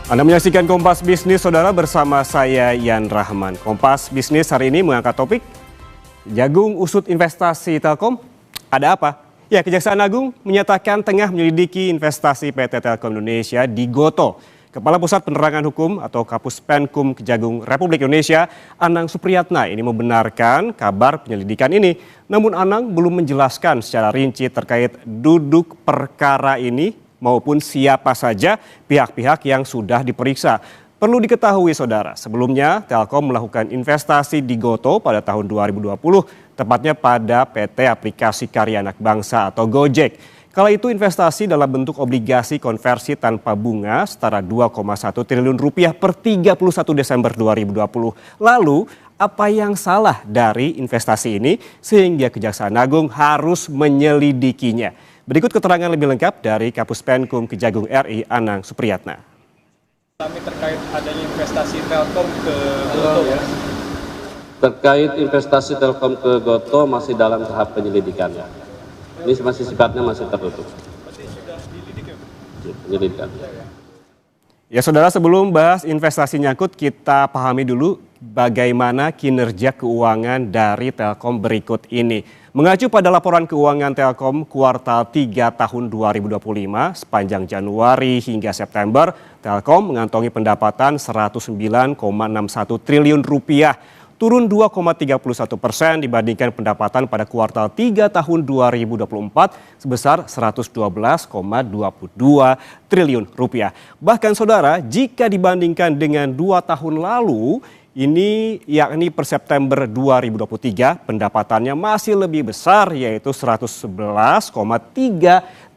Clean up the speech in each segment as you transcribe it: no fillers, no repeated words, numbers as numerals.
Anda menyaksikan Kompas Bisnis, Saudara, bersama saya Yan Rahman. Kompas Bisnis hari ini mengangkat topik jagung usut investasi Telkom. Ada apa? Ya, Kejaksaan Agung menyatakan tengah menyelidiki investasi PT Telkom Indonesia di Gotoh. Kepala Pusat Penerangan Hukum atau Kapus Penkum Kejagung Republik Indonesia, Anang Supriyatna, ini membenarkan kabar penyelidikan ini. Namun Anang belum menjelaskan secara rinci terkait duduk perkara ini maupun siapa saja pihak-pihak yang sudah diperiksa. Perlu diketahui, Saudara, sebelumnya Telkom melakukan investasi di Gotoh pada tahun 2020, tepatnya pada PT Aplikasi Karya Anak Bangsa atau Gojek. Kala itu investasi dalam bentuk obligasi konversi tanpa bunga setara 2,1 triliun rupiah per 31 Desember 2020. Lalu, apa yang salah dari investasi ini sehingga Kejaksaan Agung harus menyelidikinya? Berikut keterangan lebih lengkap dari Kapus Penkum Kejagung RI, Anang Supriyatna. Kami terkait adanya investasi Telkom ke Gotoh ya. Terkait investasi Telkom ke Gotoh masih dalam tahap penyelidikan. Ini masih sifatnya masih tertutup. Berarti sudah dilidik ya? Penyelidikan. Ya, Saudara, sebelum bahas investasi nyangkut, kita pahami dulu bagaimana kinerja keuangan dari Telkom berikut ini. Mengacu pada laporan keuangan Telkom kuartal 3 tahun 2025, sepanjang Januari hingga September, Telkom mengantongi pendapatan 109,61 triliun rupiah, turun 2,31% dibandingkan pendapatan pada kuartal 3 tahun 2024 sebesar 112,22 triliun rupiah. Bahkan, Saudara, jika dibandingkan dengan 2 tahun lalu, ini yakni per September 2023 pendapatannya masih lebih besar, yaitu 111,3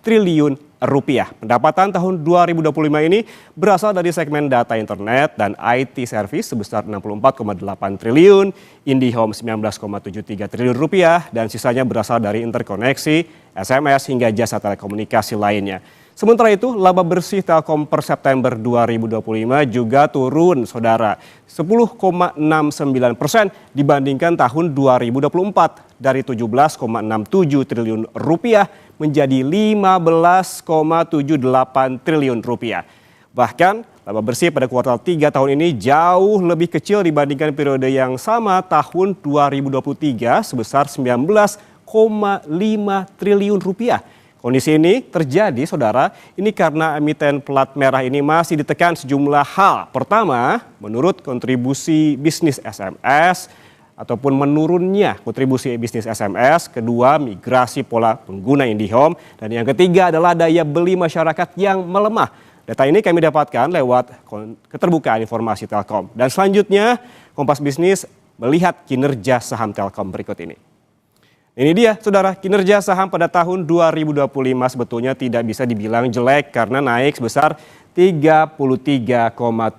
triliun rupiah. Pendapatan tahun 2025 ini berasal dari segmen data internet dan IT service sebesar 64,8 triliun, IndiHome 19,73 triliun rupiah, dan sisanya berasal dari interkoneksi, SMS hingga jasa telekomunikasi lainnya. Sementara itu, laba bersih Telkom per September 2025 juga turun, Saudara, 10,69% dibandingkan tahun 2024, dari 17,67 triliun rupiah menjadi 15,78 triliun rupiah. Bahkan, laba bersih pada kuartal 3 tahun ini jauh lebih kecil dibandingkan periode yang sama tahun 2023 sebesar 19,5 triliun rupiah. Kondisi ini terjadi, Saudara, ini karena emiten plat merah ini masih ditekan sejumlah hal. Pertama, menurut kontribusi bisnis SMS ataupun menurunnya kontribusi bisnis SMS. Kedua, migrasi pola pengguna IndiHome. Dan yang ketiga adalah daya beli masyarakat yang melemah. Data ini kami dapatkan lewat keterbukaan informasi Telkom. Dan selanjutnya, Kompas Bisnis melihat kinerja saham Telkom berikut ini. Ini dia, Saudara, kinerja saham pada tahun 2025 sebetulnya tidak bisa dibilang jelek karena naik sebesar 33,70%.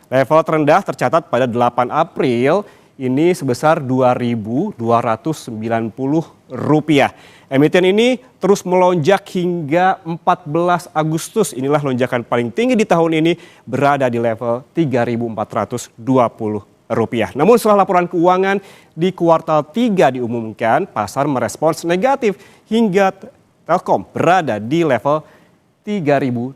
Level terendah tercatat pada 8 April ini sebesar Rp2.290. Emiten ini terus melonjak hingga 14 Agustus. Inilah lonjakan paling tinggi di tahun ini, berada di level Rp3.420. Namun setelah laporan keuangan di kuartal 3 diumumkan, pasar merespons negatif hingga Telkom berada di level 3.210.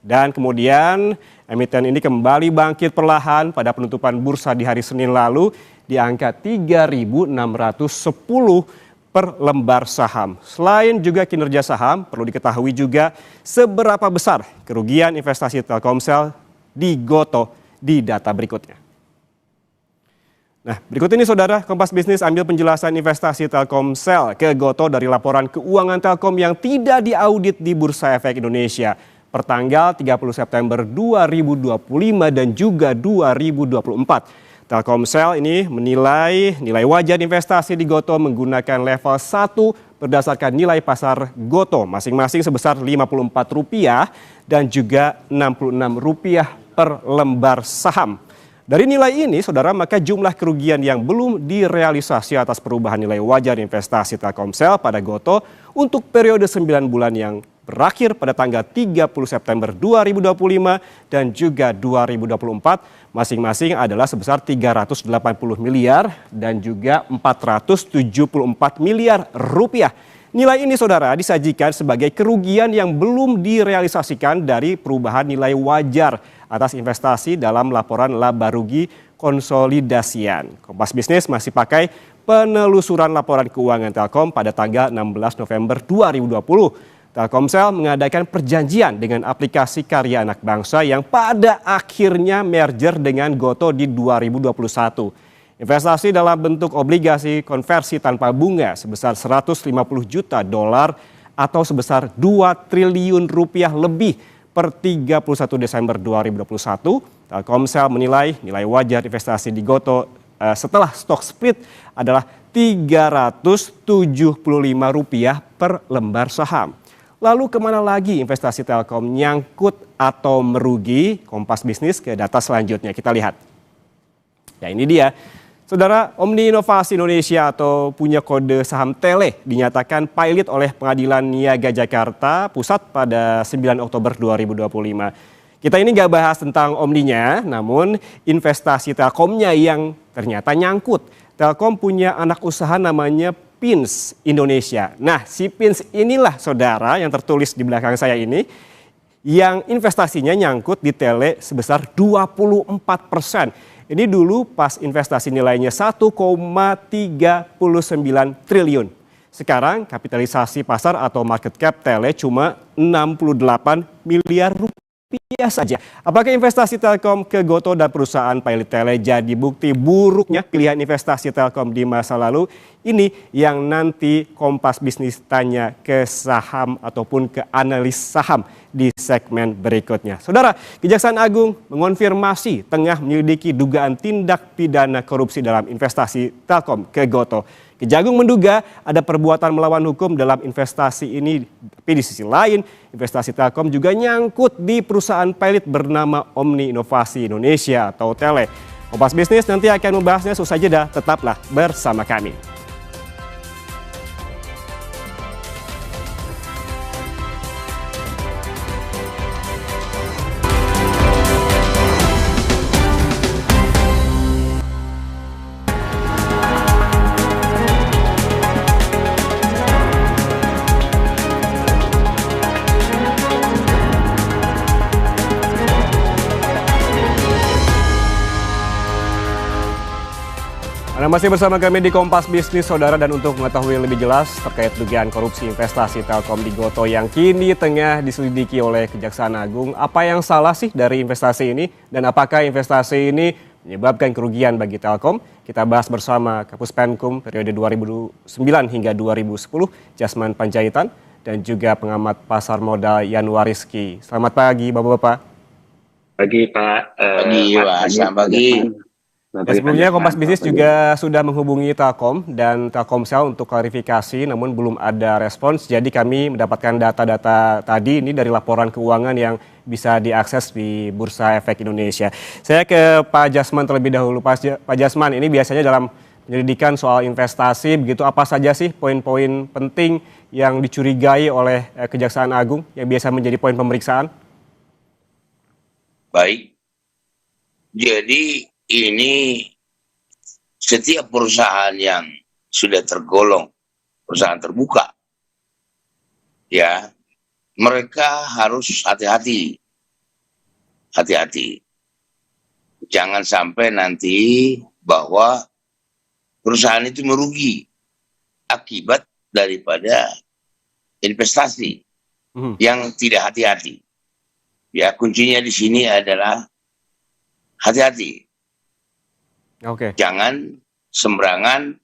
Dan kemudian emiten ini kembali bangkit perlahan pada penutupan bursa di hari Senin lalu di angka 3.610 per lembar saham. Selain juga kinerja saham, perlu diketahui juga seberapa besar kerugian investasi Telkomsel di Gotoh di data berikutnya. Nah, berikut ini, Saudara, Kompas Bisnis ambil penjelasan investasi Telkomsel ke Gotoh dari laporan keuangan Telkom yang tidak diaudit di Bursa Efek Indonesia pertanggal 30 September 2025 dan juga 2024. Telkomsel ini menilai nilai wajar investasi di Gotoh menggunakan level 1 berdasarkan nilai pasar Gotoh masing-masing sebesar Rp54 dan juga Rp66 per lembar saham. Dari nilai ini, Saudara, maka jumlah kerugian yang belum direalisasi atas perubahan nilai wajar investasi Telkomsel pada Gotoh untuk periode 9 bulan yang berakhir pada tanggal 30 September 2025 dan juga 2024 masing-masing adalah sebesar 380 miliar dan juga 474 miliar rupiah. Nilai ini saudara disajikan sebagai kerugian yang belum direalisasikan dari perubahan nilai wajar atas investasi dalam laporan laba rugi konsolidasian. Kompas Bisnis masih pakai penelusuran laporan keuangan Telkom pada tanggal 16 November 2020. Telkomsel mengadakan perjanjian dengan aplikasi karya anak bangsa yang pada akhirnya merger dengan Goto di 2021. Investasi dalam bentuk obligasi konversi tanpa bunga sebesar 150 juta dolar atau sebesar 2 triliun rupiah lebih per 31 Desember 2021. Telkomsel menilai nilai wajar investasi di Goto setelah stock split adalah Rp375 per lembar saham. Lalu kemana lagi investasi Telkom nyangkut atau merugi? Kompas Bisnis ke data selanjutnya, kita lihat. Ya ini dia. Saudara, Omni Inovasi Indonesia atau punya kode saham Tele dinyatakan pilot oleh Pengadilan Niaga Jakarta Pusat pada 9 Oktober 2025. Kita ini nggak bahas tentang Omninya, namun investasi Telkomnya yang ternyata nyangkut. Telkom punya anak usaha namanya Pins Indonesia. Nah, si Pins inilah saudara yang tertulis di belakang saya ini, yang investasinya nyangkut di Tele sebesar 24%. Ini dulu pas investasi nilainya 1,39 triliun. Sekarang kapitalisasi pasar atau market cap Tele cuma 68 miliar rupiah saja. Apakah investasi Telkom ke Goto dan perusahaan pilot Tele jadi bukti buruknya pilihan investasi Telkom di masa lalu? Ini yang nanti Kompas Bisnis tanya ke saham ataupun ke analis saham di segmen berikutnya. Saudara, Kejaksaan Agung mengonfirmasi tengah menyelidiki dugaan tindak pidana korupsi dalam investasi Telkom ke Goto. Kejagung menduga ada perbuatan melawan hukum dalam investasi ini, tapi di sisi lain investasi Telkom juga nyangkut di perusahaan pilot bernama Omni Inovasi Indonesia atau Tele. Kompas Bisnis nanti akan membahasnya, usai jeda, tetaplah bersama kami. Anda masih bersama kami di Kompas Bisnis, saudara, dan untuk mengetahui lebih jelas terkait dugaan korupsi investasi Telkom di Goto yang kini tengah diselidiki oleh Kejaksaan Agung, apa yang salah sih dari investasi ini dan apakah investasi ini menyebabkan kerugian bagi Telkom? Kita bahas bersama Kapus Penkum periode 2009 hingga 2010, Jasman Panjaitan, dan juga pengamat pasar modal Yanuariski. Selamat pagi Bapak-Bapak. Pagi Pak. Selamat pagi. Sebelumnya Kompas Bisnis juga sudah menghubungi Telkom dan Telkomsel untuk klarifikasi, namun belum ada respons. Jadi kami mendapatkan data-data tadi ini dari laporan keuangan yang bisa diakses di Bursa Efek Indonesia. Saya ke Pak Jasman terlebih dahulu. Pak Jasman, ini biasanya dalam penyelidikan soal investasi, begitu apa saja sih poin-poin penting yang dicurigai oleh Kejaksaan Agung yang biasa menjadi poin pemeriksaan? Baik. Jadi ini setiap perusahaan yang sudah tergolong perusahaan terbuka, ya, mereka harus hati-hati. Hati-hati. Jangan sampai nanti bahwa perusahaan itu merugi akibat daripada investasi yang tidak hati-hati. Ya, kuncinya di sini adalah hati-hati. Oke. Jangan sembarangan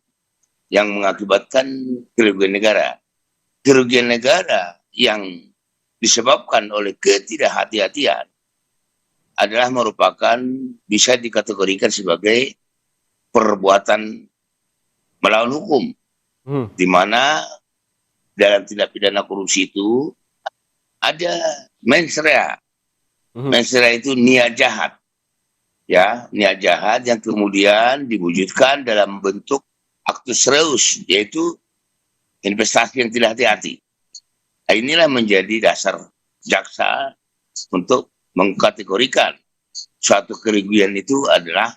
yang mengakibatkan kerugian negara. Kerugian negara yang disebabkan oleh ketidakhati-hatian adalah merupakan bisa dikategorikan sebagai perbuatan melawan hukum. Di mana dalam tindak pidana korupsi itu ada mens rea. Mens rea itu niat jahat. Ya, niat jahat yang kemudian diwujudkan dalam bentuk actus reus, yaitu investasi yang tidak hati-hati. Nah, inilah menjadi dasar jaksa untuk mengkategorikan suatu kerugian itu adalah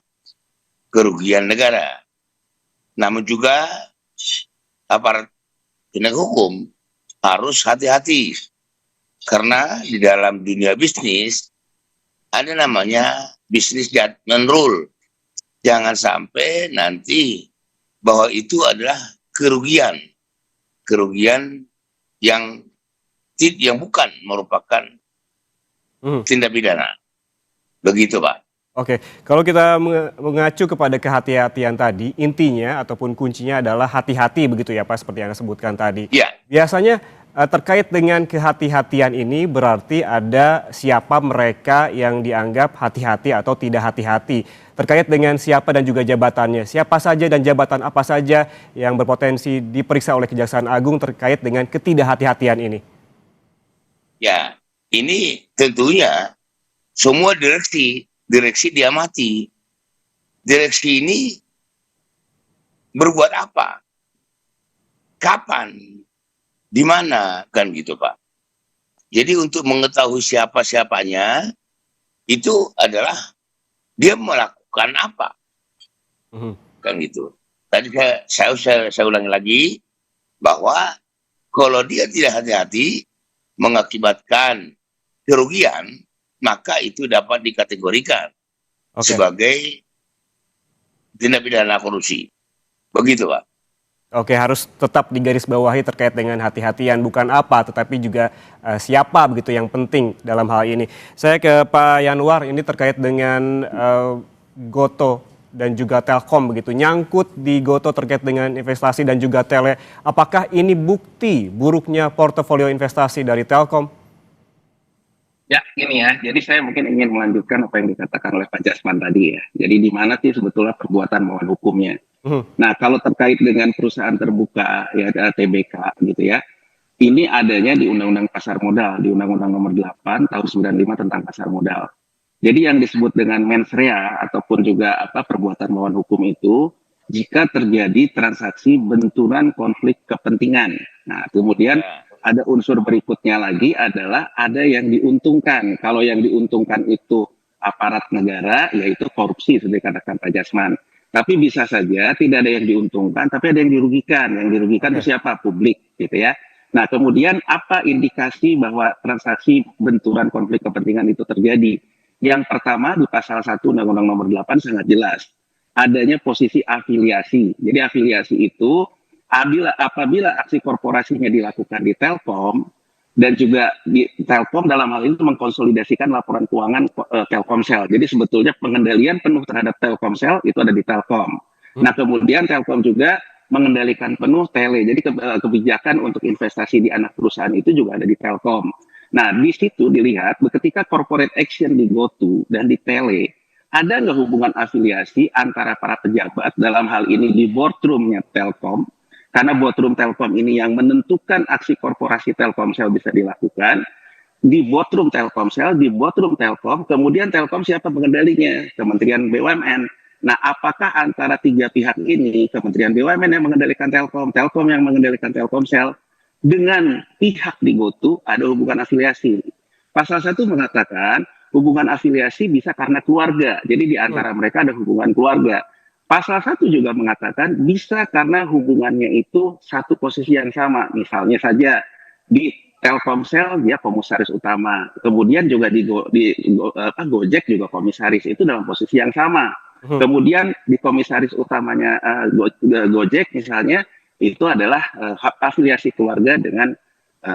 kerugian negara. Namun juga aparat penegak hukum harus hati-hati. Karena di dalam dunia bisnis ada namanya bisnis judgment rule. Jangan sampai nanti bahwa itu adalah kerugian yang bukan merupakan tindak pidana. Begitu, Pak. Oke, kalau kita mengacu kepada kehati-hatian tadi, intinya ataupun kuncinya adalah hati-hati begitu ya Pak, seperti yang Anda sebutkan tadi. Ya. Biasanya terkait dengan kehati-hatian ini berarti ada siapa mereka yang dianggap hati-hati atau tidak hati-hati. Terkait dengan siapa dan juga jabatannya, siapa saja dan jabatan apa saja yang berpotensi diperiksa oleh Kejaksaan Agung terkait dengan ketidakhati-hatian ini. Ya, ini tentunya semua direksi diamati. Direksi ini berbuat apa? Kapan? Di mana? Kan gitu, Pak. Jadi untuk mengetahui siapa-siapanya, itu adalah dia melakukan apa? Kan gitu. Tadi saya ulangi lagi, bahwa kalau dia tidak hati-hati, mengakibatkan kerugian, maka itu dapat dikategorikan sebagai tindak pidana korupsi. Begitu, Pak. Oke, harus tetap digarisbawahi terkait dengan hati-hatian, bukan apa, tetapi juga siapa begitu yang penting dalam hal ini. Saya ke Pak Yanwar, ini terkait dengan Gotoh dan juga Telkom begitu. Nyangkut di Gotoh terkait dengan investasi dan juga Tele. Apakah ini bukti buruknya portofolio investasi dari Telkom? Ya, gini ya. Jadi saya mungkin ingin melanjutkan apa yang dikatakan oleh Pak Jasman tadi ya. Jadi di mana sih sebetulnya perbuatan melawan hukumnya? Nah, kalau terkait dengan perusahaan terbuka ya TBK gitu ya. Ini adanya di Undang-Undang Pasar Modal, di Undang-Undang Nomor 8 tahun 95 tentang pasar modal. Jadi yang disebut dengan mens rea ataupun juga perbuatan melawan hukum itu jika terjadi transaksi benturan konflik kepentingan. Nah, kemudian ada unsur berikutnya lagi adalah ada yang diuntungkan. Kalau yang diuntungkan itu aparat negara, yaitu korupsi, seperti katakan Pak Jasman. Tapi bisa saja tidak ada yang diuntungkan, tapi ada yang dirugikan. Yang dirugikan itu siapa? Publik, gitu ya. Nah, kemudian apa indikasi bahwa transaksi benturan konflik kepentingan itu terjadi? Yang pertama di pasal 1 Undang-Undang Nomor 8 sangat jelas. Adanya posisi afiliasi. Jadi afiliasi itu apabila aksi korporasinya dilakukan di Telkom dan juga di Telkom dalam hal ini mengkonsolidasikan laporan keuangan Telkomsel. Jadi sebetulnya pengendalian penuh terhadap Telkomsel itu ada di Telkom. Nah, kemudian Telkom juga mengendalikan penuh Tele. Jadi kebijakan untuk investasi di anak perusahaan itu juga ada di Telkom. Nah, di situ dilihat ketika corporate action di GoTo dan di Tele, ada nggak hubungan afiliasi antara para pejabat dalam hal ini di boardroomnya Telkom, karena boardroom Telkom ini yang menentukan aksi korporasi Telkomsel bisa dilakukan, di boardroom Telkomsel, di boardroom Telkom, kemudian Telkom siapa pengendalinya? Kementerian BUMN. Nah, apakah antara tiga pihak ini, Kementerian BUMN yang mengendalikan Telkom, Telkom yang mengendalikan Telkomsel, dengan pihak di GoTo ada hubungan afiliasi? Pasal 1 mengatakan hubungan afiliasi bisa karena keluarga, jadi di antara mereka ada hubungan keluarga. Pasal 1 juga mengatakan bisa karena hubungannya itu satu posisi yang sama. Misalnya saja di Telkomsel dia komisaris utama, kemudian juga di Gojek juga komisaris, itu dalam posisi yang sama. Kemudian di komisaris utamanya Gojek misalnya itu adalah afiliasi keluarga dengan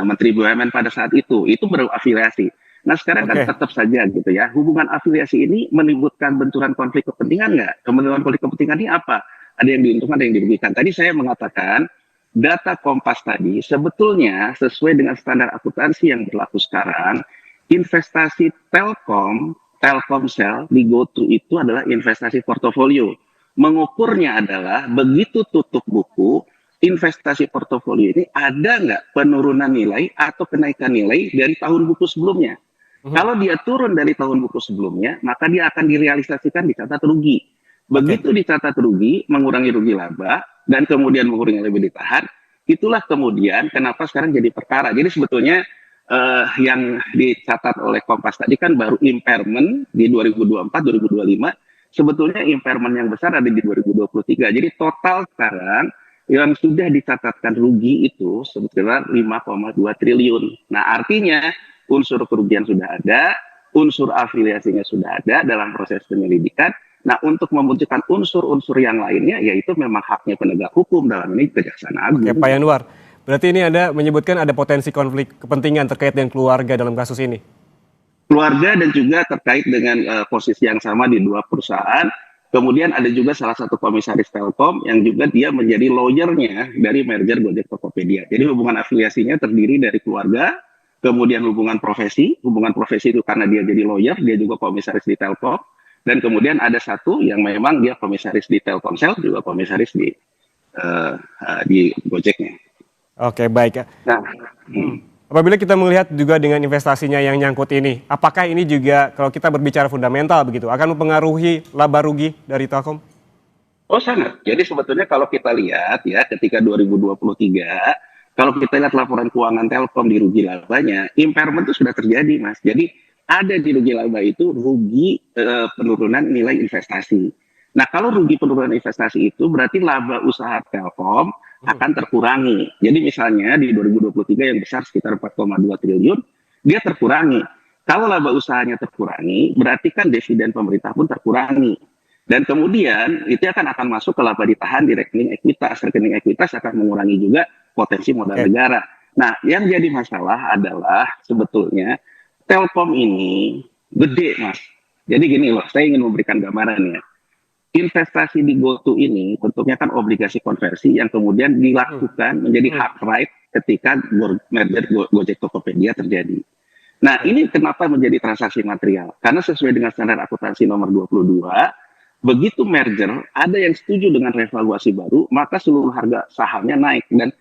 Menteri BUMN pada saat itu berafiliasi. Nah, sekarang kan tetap saja gitu ya, hubungan afiliasi ini menimbulkan benturan konflik kepentingan nggak? Benturan konflik kepentingan ini apa? Ada yang diuntungkan, ada yang dirugikan. Tadi saya mengatakan data Kompas tadi sebetulnya sesuai dengan standar akuntansi yang berlaku sekarang, investasi Telkomsel di GoTo itu adalah investasi portofolio. Mengukurnya adalah begitu tutup buku, investasi portofolio ini ada nggak penurunan nilai atau kenaikan nilai dari tahun buku sebelumnya. Kalau dia turun dari tahun buku sebelumnya, maka dia akan direalisasikan dicatat rugi. Begitu dicatat rugi, mengurangi rugi laba, dan kemudian mengurangi lebih ditahan, itulah kemudian kenapa sekarang jadi perkara. Jadi sebetulnya yang dicatat oleh Kompas tadi kan baru impairment di 2024-2025, sebetulnya impairment yang besar ada di 2023. Jadi total sekarang yang sudah dicatatkan rugi itu sebesar 5,2 triliun. Nah, artinya unsur kerugian sudah ada, unsur afiliasinya sudah ada dalam proses penyelidikan. Nah, untuk memunculkan unsur-unsur yang lainnya, yaitu memang haknya penegak hukum, dalam ini Kejaksaan Agung. Oke, Pak Yanuar, berarti ini Anda menyebutkan ada potensi konflik kepentingan terkait dengan keluarga dalam kasus ini? Keluarga dan juga terkait dengan posisi yang sama di dua perusahaan. Kemudian ada juga salah satu komisaris Telkom yang juga dia menjadi lawyernya dari merger Gojek Tokopedia. Jadi hubungan afiliasinya terdiri dari keluarga, kemudian hubungan profesi itu karena dia jadi lawyer, dia juga komisaris di Telkom, dan kemudian ada satu yang memang dia komisaris di Telkomsel, juga komisaris di Gojeknya. Oke, baik. Nah, Apabila kita melihat juga dengan investasinya yang nyangkut ini, apakah ini juga kalau kita berbicara fundamental begitu, akan mempengaruhi laba rugi dari Telkom? oh sangat. Jadi sebetulnya kalau kita lihat ya ketika 2023, kalau kita lihat laporan keuangan Telkom di rugi labanya, impairment itu sudah terjadi, Mas. Jadi ada di rugi laba itu rugi penurunan nilai investasi. Nah, kalau rugi penurunan investasi itu berarti laba usaha Telkom akan terkurangi. Jadi misalnya di 2023 yang besar sekitar 4,2 triliun, dia terkurangi. Kalau laba usahanya terkurangi, berarti kan dividen pemerintah pun terkurangi. Dan kemudian itu akan masuk ke laba ditahan di rekening ekuitas. Rekening ekuitas akan mengurangi juga potensi modal negara. Nah, yang jadi masalah adalah sebetulnya Telkom ini gede, Mas. Jadi gini loh, saya ingin memberikan gambarannya. Investasi di GoTo ini bentuknya kan obligasi konversi yang kemudian dilakukan menjadi hak right ketika merger Gojek Tokopedia terjadi. Nah, ini kenapa menjadi transaksi material? Karena sesuai dengan standar akuntansi nomor 22, begitu merger ada yang setuju dengan revaluasi baru, maka seluruh harga sahamnya naik, dan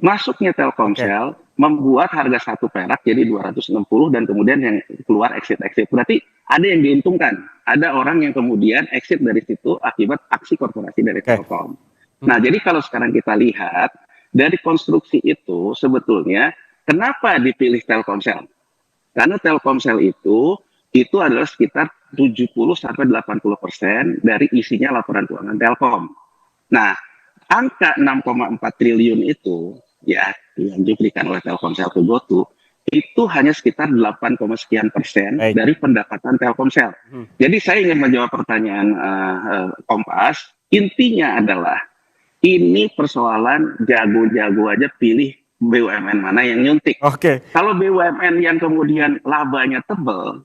masuknya Telkomsel membuat harga satu perak jadi 260 dan kemudian yang keluar exit. Berarti ada yang diuntungkan. Ada orang yang kemudian exit dari situ akibat aksi korporasi dari Telkom. Nah, jadi kalau sekarang kita lihat dari konstruksi itu sebetulnya kenapa dipilih Telkomsel? Karena Telkomsel itu adalah sekitar 70-80% dari isinya laporan keuangan Telkom. Nah, angka 6,4 triliun itu ya yang diberikan oleh Telkomsel ke GoTo itu hanya sekitar 8, sekian persen dari pendapatan Telkomsel. Jadi saya ingin menjawab pertanyaan Kompas, intinya adalah ini persoalan jago-jago aja pilih BUMN mana yang nyuntik. Kalau BUMN yang kemudian labanya tebal,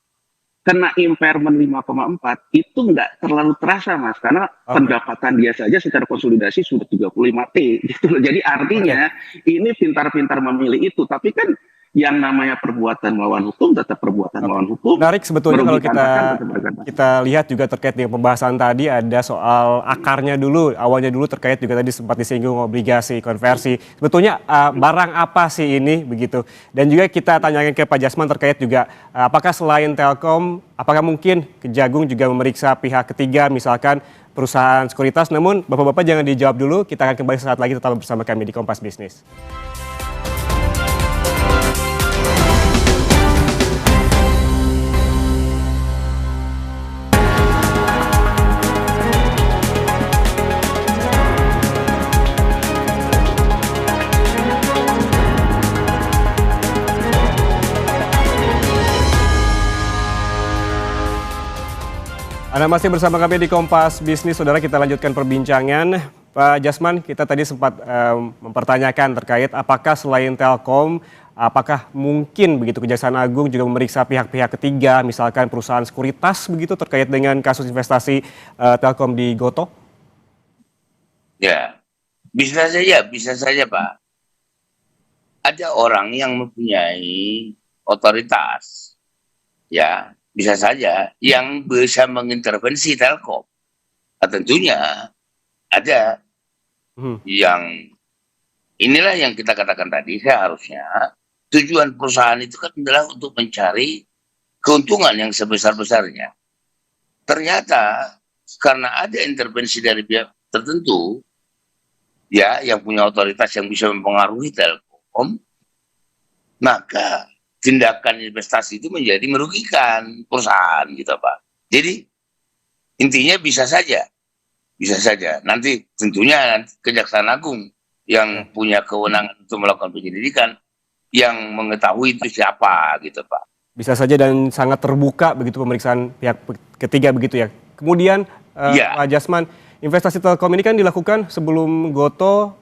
kena impairment 5,4 itu nggak terlalu terasa, Mas, karena pendapatan dia saja secara konsolidasi sudah 35T gitu loh. Jadi artinya ini pintar-pintar memilih itu, tapi kan yang namanya perbuatan melawan hukum tetap perbuatan melawan hukum. Menarik sebetulnya kalau kita lihat juga terkait dengan pembahasan tadi ada soal akarnya dulu, awalnya dulu terkait juga tadi sempat disinggung obligasi konversi. Sebetulnya barang apa sih ini begitu? Dan juga kita tanyakan ke Pak Jasman terkait juga apakah selain Telkom, apakah mungkin Kejagung juga memeriksa pihak ketiga misalkan perusahaan sekuritas? Namun Bapak-Bapak jangan dijawab dulu, kita akan kembali sesaat lagi tetap bersama kami di Kompas Bisnis. Anda masih bersama kami di Kompas Bisnis, Saudara. Kita lanjutkan perbincangan. Pak Jasman, kita tadi sempat mempertanyakan terkait apakah selain Telkom, apakah mungkin begitu Kejaksaan Agung juga memeriksa pihak-pihak ketiga, misalkan perusahaan sekuritas begitu terkait dengan kasus investasi Telkom di GoTo? Ya, bisa saja Pak. Ada orang yang mempunyai otoritas, ya, bisa saja yang bisa mengintervensi Telkom. Nah, tentunya ada yang inilah yang kita katakan tadi, seharusnya tujuan perusahaan itu kan adalah untuk mencari keuntungan yang sebesar-besarnya. Ternyata karena ada intervensi dari pihak tertentu, ya, yang punya otoritas yang bisa mempengaruhi Telkom, maka tindakan investasi itu menjadi merugikan perusahaan gitu Pak. Jadi intinya bisa saja bisa saja. Nanti tentunya Kejaksaan Agung yang punya kewenangan untuk melakukan penyelidikan, yang mengetahui itu siapa gitu Pak. Bisa saja dan sangat terbuka begitu pemeriksaan pihak ketiga begitu ya. Kemudian Iya. Pak Jasman, investasi Telkom ini kan dilakukan sebelum Gotoh,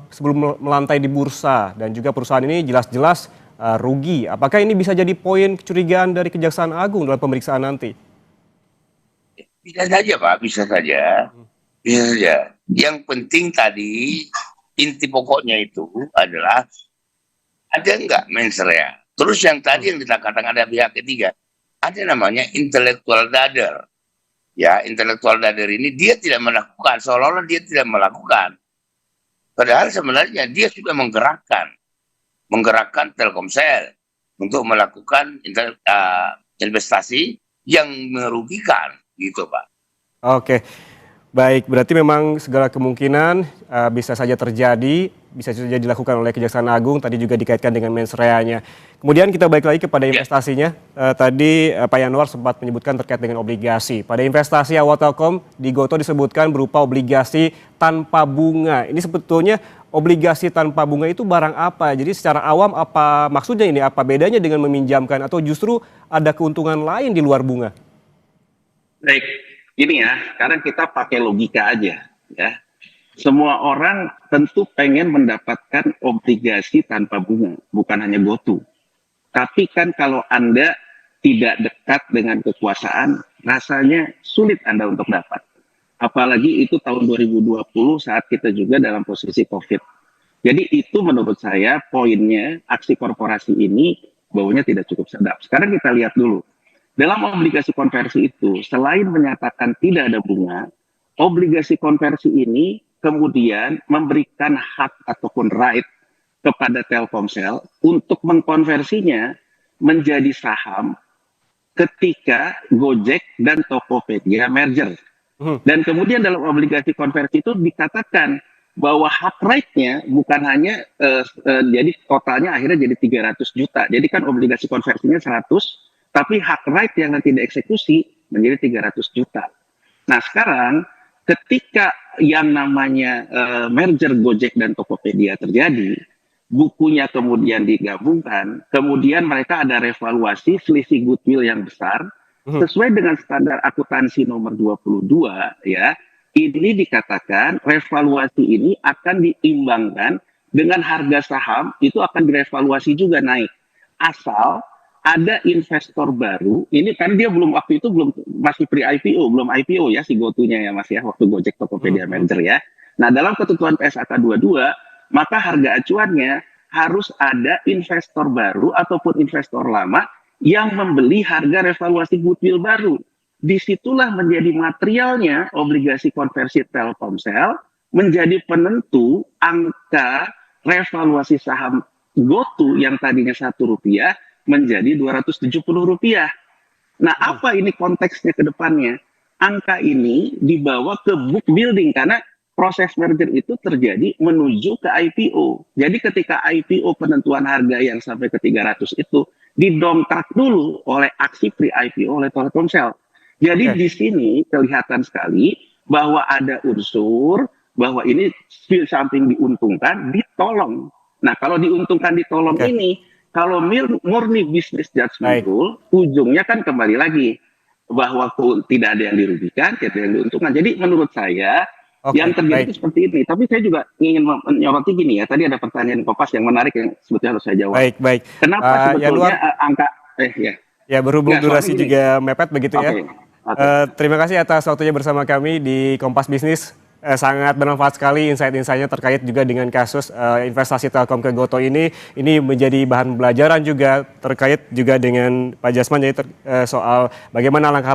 sebelum melantai di bursa dan juga perusahaan ini jelas-jelas rugi. Apakah ini bisa jadi poin kecurigaan dari Kejaksaan Agung dalam pemeriksaan nanti? Bisa saja Pak, bisa saja. Bisa saja. Yang penting tadi inti pokoknya itu adalah ada nggak mens rea. Terus yang tadi yang dikatakan ada pihak ketiga, ada namanya intellectual dader. Ya, intellectual dader ini dia tidak melakukan, seolah-olah dia tidak melakukan. Padahal sebenarnya dia sudah menggerakkan Telkomsel untuk melakukan investasi yang merugikan, gitu Pak. Oke, baik. Berarti memang segala kemungkinan bisa saja terjadi, bisa saja dilakukan oleh Kejaksaan Agung. Tadi juga dikaitkan dengan mens rea-nya. Kemudian kita balik lagi kepada investasinya. Tadi Pak Yanuar sempat menyebutkan terkait dengan obligasi. Pada investasi awal Telkom di Gotoh disebutkan berupa obligasi tanpa bunga. Ini sebetulnya obligasi tanpa bunga itu barang apa? Jadi secara awam apa maksudnya ini? Apa bedanya dengan meminjamkan atau justru ada keuntungan lain di luar bunga? Baik, ini ya, sekarang kita pakai logika aja ya. Semua orang tentu pengen mendapatkan obligasi tanpa bunga, bukan hanya GoTo. Tapi kan kalau Anda tidak dekat dengan kekuasaan, rasanya sulit Anda untuk dapat. Apalagi itu tahun 2020 saat kita juga dalam posisi COVID. Jadi itu menurut saya poinnya aksi korporasi ini baunya tidak cukup sedap. Sekarang kita lihat dulu. Dalam obligasi konversi itu, selain menyatakan tidak ada bunga, obligasi konversi ini kemudian memberikan hak ataupun right kepada Telkomsel untuk mengkonversinya menjadi saham ketika Gojek dan Tokopedia merger. Dan kemudian dalam obligasi konversi itu dikatakan bahwa hak right-nya bukan hanya jadi totalnya akhirnya jadi 300 juta. Jadi kan obligasi konversinya 100, tapi hak right yang nanti dieksekusi menjadi 300 juta. Nah sekarang ketika yang namanya merger Gojek dan Tokopedia terjadi, bukunya kemudian digabungkan, kemudian mereka ada revaluasi selisih goodwill yang besar, sesuai dengan standar akuntansi nomor 22 ya, ini dikatakan revaluasi ini akan diimbangkan dengan harga saham itu akan direvaluasi juga naik. Asal ada investor baru, ini kan dia belum waktu itu masih pre-IPO, belum IPO ya si GoTo-nya ya Mas ya, waktu Gojek Tokopedia merger ya. Nah dalam ketentuan PSAK 22, maka harga acuannya harus ada investor baru ataupun investor lama yang membeli harga revaluasi goodwill baru. Disitulah menjadi materialnya obligasi konversi Telkomsel menjadi penentu angka revaluasi saham GoTo yang tadinya Rp1 menjadi Rp270. Nah, apa ini konteksnya ke depannya? Angka ini dibawa ke book building karena proses merger itu terjadi menuju ke IPO. Jadi ketika IPO penentuan harga yang sampai ke 300 itu didongkrak dulu oleh aksi pre-IPO oleh Telkomsel. Jadi di sini kelihatan sekali bahwa ada unsur bahwa ini samping diuntungkan, ditolong. Nah, kalau diuntungkan ditolong ini, kalau murni bisnis judgment rule, ujungnya kan kembali lagi bahwa tidak ada yang dirugikan, tidak ada yang diuntungkan. Jadi menurut saya yang terjadi itu seperti ini. Tapi saya juga ingin menyoroti gini ya. Tadi ada pertanyaan Kompas yang menarik yang sebetulnya harus saya jawab. Baik. Kenapa sebetulnya angka Ya berhubung durasi juga mepet begitu ya. Terima kasih atas waktunya bersama kami di Kompas Bisnis. Sangat bermanfaat sekali insight-insightnya terkait juga dengan kasus investasi Telkom ke Gotoh ini. Ini menjadi bahan pembelajaran juga terkait juga dengan Pak Jasman, jadi soal bagaimana langkah